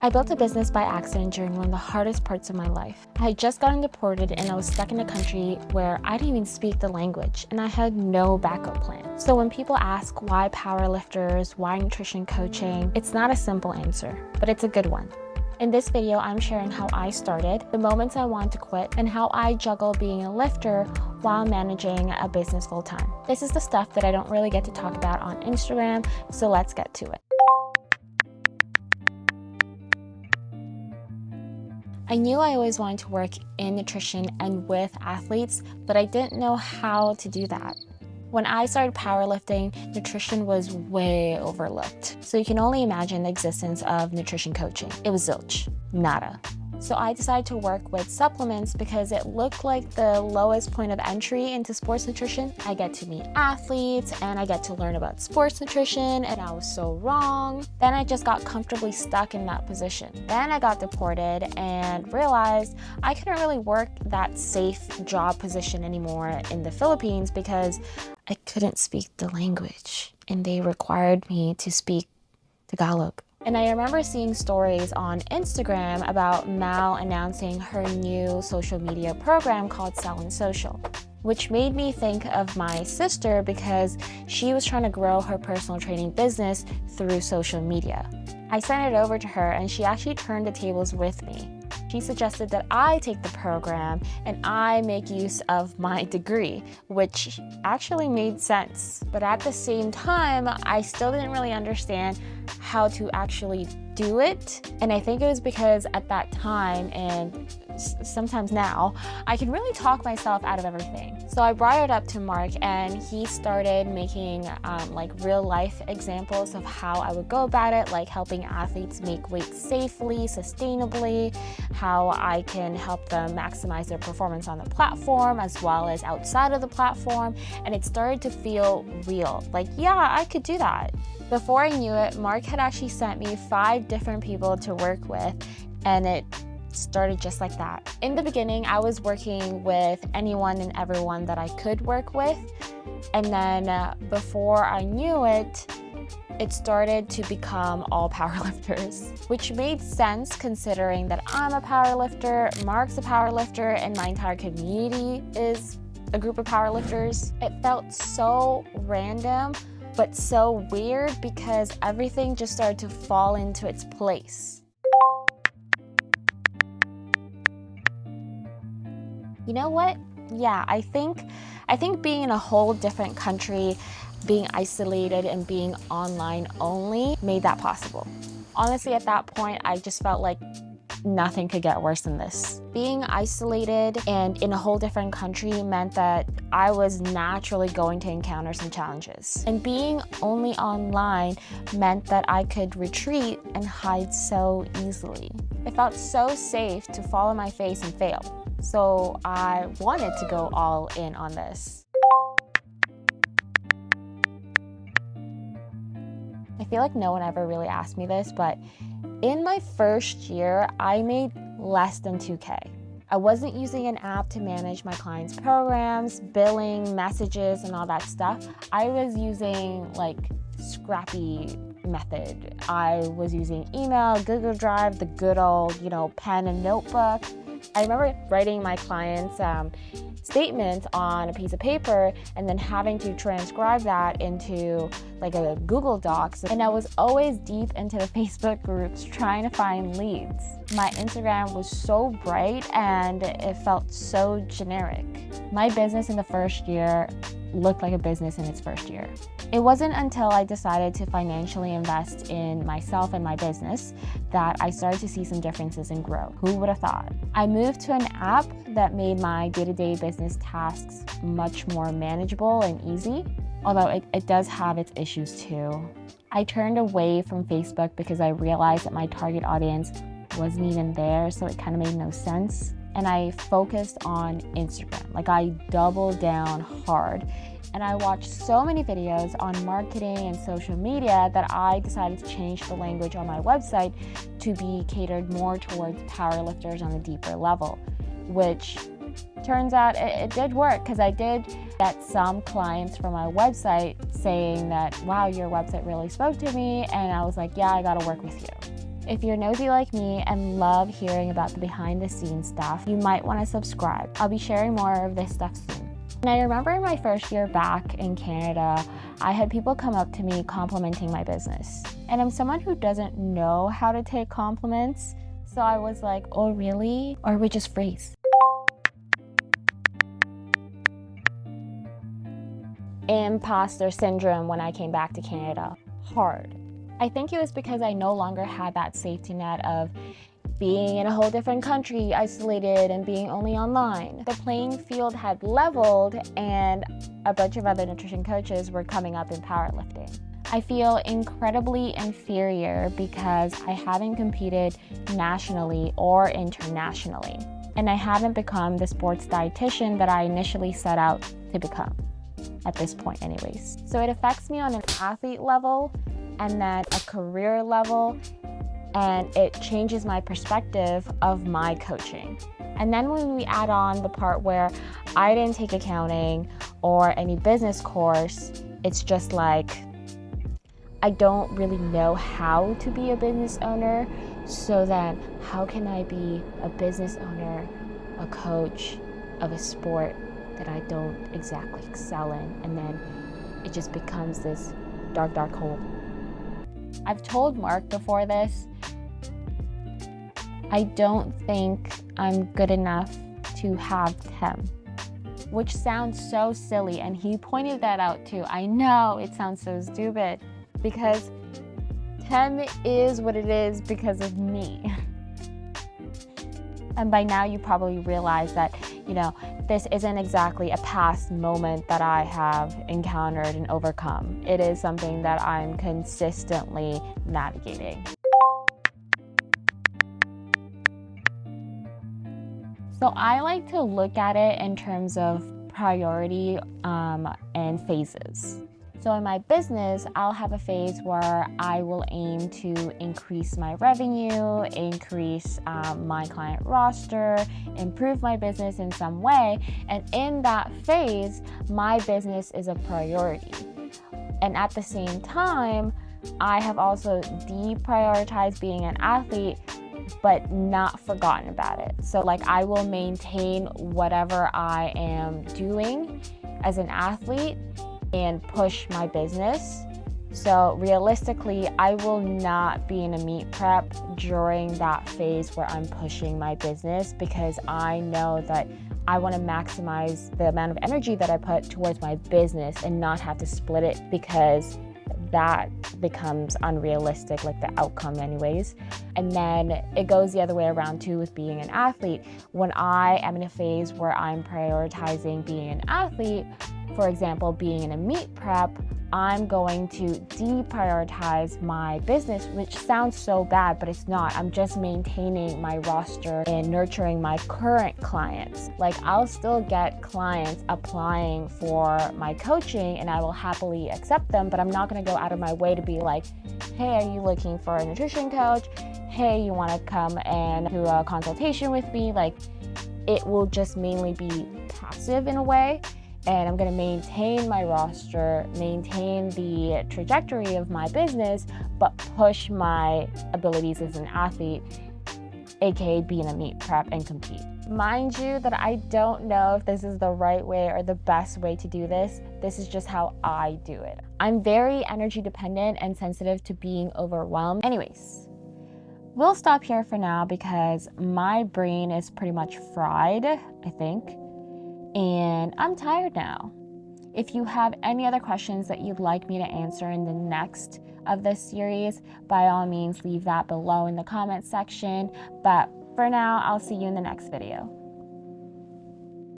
I built a business by accident during one of the hardest parts of my life. I had just gotten deported and I was stuck in a country where I didn't even speak the language and I had no backup plan. So when people ask why powerlifters, why nutrition coaching, it's not a simple answer, but it's a good one. In this video, I'm sharing how I started, the moments I wanted to quit, and how I juggle being a lifter while managing a business full time. This is the stuff that I don't really get to talk about on Instagram, so let's get to it. I knew I always wanted to work in nutrition and with athletes, but I didn't know how to do that. When I started powerlifting, nutrition was way overlooked. So you can only imagine the existence of nutrition coaching. It was zilch, nada. So I decided to work with supplements because it looked like the lowest point of entry into sports nutrition. I get to meet athletes and I get to learn about sports nutrition, and I was so wrong. Then I just got comfortably stuck in that position. Then I got deported and realized I couldn't really work that safe job position anymore in the Philippines because I couldn't speak the language and they required me to speak Tagalog. And I remember seeing stories on Instagram about Mal announcing her new social media program called Sell and Social, which made me think of my sister because she was trying to grow her personal training business through social media. I sent it over to her and she actually turned the tables with me. She suggested that I take the program and I make use of my degree, which actually made sense. But at the same time, I still didn't really understand how to actually do it. And I think it was because at that time, and sometimes now, I can really talk myself out of everything. So I brought it up to Mark and he started making like real life examples of how I would go about it, like helping athletes make weight safely, sustainably, how I can help them maximize their performance on the platform as well as outside of the platform. And it started to feel real, like, yeah, I could do that. Before I knew it, Mark had actually sent me 5 different people to work with, and it started just like that. In the beginning, I was working with anyone and everyone that I could work with, and then before I knew it, it started to become all powerlifters, which made sense considering that I'm a powerlifter, Mark's a powerlifter, and my entire community is a group of powerlifters. It felt so random, but so weird because everything just started to fall into its place. You know what? Yeah, I think being in a whole different country, being isolated and being online only made that possible. Honestly, at that point, I just felt like nothing could get worse than this. Being isolated and in a whole different country meant that I was naturally going to encounter some challenges. And being only online meant that I could retreat and hide so easily. It felt so safe to fall on my face and fail. So I wanted to go all in on this. I feel like no one ever really asked me this, but in my first year, I made less than 2K. I wasn't using an app to manage my clients' programs, billing, messages, and all that stuff. I was using like scrappy method. I was using email, Google Drive, the good old, pen and notebook. I remember writing my clients' statements on a piece of paper and then having to transcribe that into like a Google Docs. And I was always deep into the Facebook groups trying to find leads. My Instagram was so bright and it felt so generic. My business in the first year looked like a business in its first year. It wasn't until I decided to financially invest in myself and my business that I started to see some differences in growth. Who would have thought? I moved to an app that made my day-to-day business tasks much more manageable and easy, although it does have its issues too. I turned away from Facebook because I realized that my target audience wasn't even there, so it kind of made no sense. And I focused on Instagram. Like I doubled down hard. And I watched so many videos on marketing and social media that I decided to change the language on my website to be catered more towards powerlifters on a deeper level, which turns out it did work because I did get some clients from my website saying that, wow, your website really spoke to me. And I was like, yeah, I gotta work with you. If you're nosy like me and love hearing about the behind the scenes stuff, you might want to subscribe. I'll be sharing more of this stuff soon. And I remember my first year back in Canada, I had people come up to me complimenting my business. And I'm someone who doesn't know how to take compliments. So I was like, oh really? Or we just freeze. Imposter syndrome when I came back to Canada. Hard. I think it was because I no longer had that safety net of being in a whole different country, isolated, and being only online. The playing field had leveled, and a bunch of other nutrition coaches were coming up in powerlifting. I feel incredibly inferior because I haven't competed nationally or internationally, and I haven't become the sports dietitian that I initially set out to become, at this point anyways. So it affects me on an athlete level, and then a career level, and it changes my perspective of my coaching. And then when we add on the part where I didn't take accounting or any business course, it's just like, I don't really know how to be a business owner, so then how can I be a business owner, a coach of a sport that I don't exactly excel in? And then it just becomes this dark, dark hole. I've told Mark before this, I don't think I'm good enough to have Tim, which sounds so silly, and he pointed that out too. I know it sounds so stupid because Tim is what it is because of me. And by now you probably realize that, this isn't exactly a past moment that I have encountered and overcome. It is something that I'm consistently navigating. So I like to look at it in terms of priority and phases. So in my business, I'll have a phase where I will aim to increase my revenue, increase my client roster, improve my business in some way. And in that phase, my business is a priority. And at the same time, I have also deprioritized being an athlete, but not forgotten about it. So I will maintain whatever I am doing as an athlete and push my business. So realistically, I will not be in a meet prep during that phase where I'm pushing my business, because I know that I want to maximize the amount of energy that I put towards my business and not have to split it, because that becomes unrealistic, the outcome anyways. And then it goes the other way around too with being an athlete. When I am in a phase where I'm prioritizing being an athlete, for example, being in a meet prep, I'm going to deprioritize my business, which sounds so bad, but it's not. I'm just maintaining my roster and nurturing my current clients. I'll still get clients applying for my coaching, and I will happily accept them, but I'm not going to go out of my way to be like, hey, are you looking for a nutrition coach? Hey, you want to come and do a consultation with me? It will just mainly be passive in a way. And I'm going to maintain my roster, maintain the trajectory of my business, but push my abilities as an athlete, aka be in a meet prep and compete. Mind you that I don't know if this is the right way or the best way to do this. This is just how I do it. I'm very energy dependent and sensitive to being overwhelmed. Anyways, we'll stop here for now because my brain is pretty much fried, I think. And I'm tired now. If you have any other questions that you'd like me to answer in the next of this series, by all means leave that below in the comments section. But for now, I'll see you in the next video.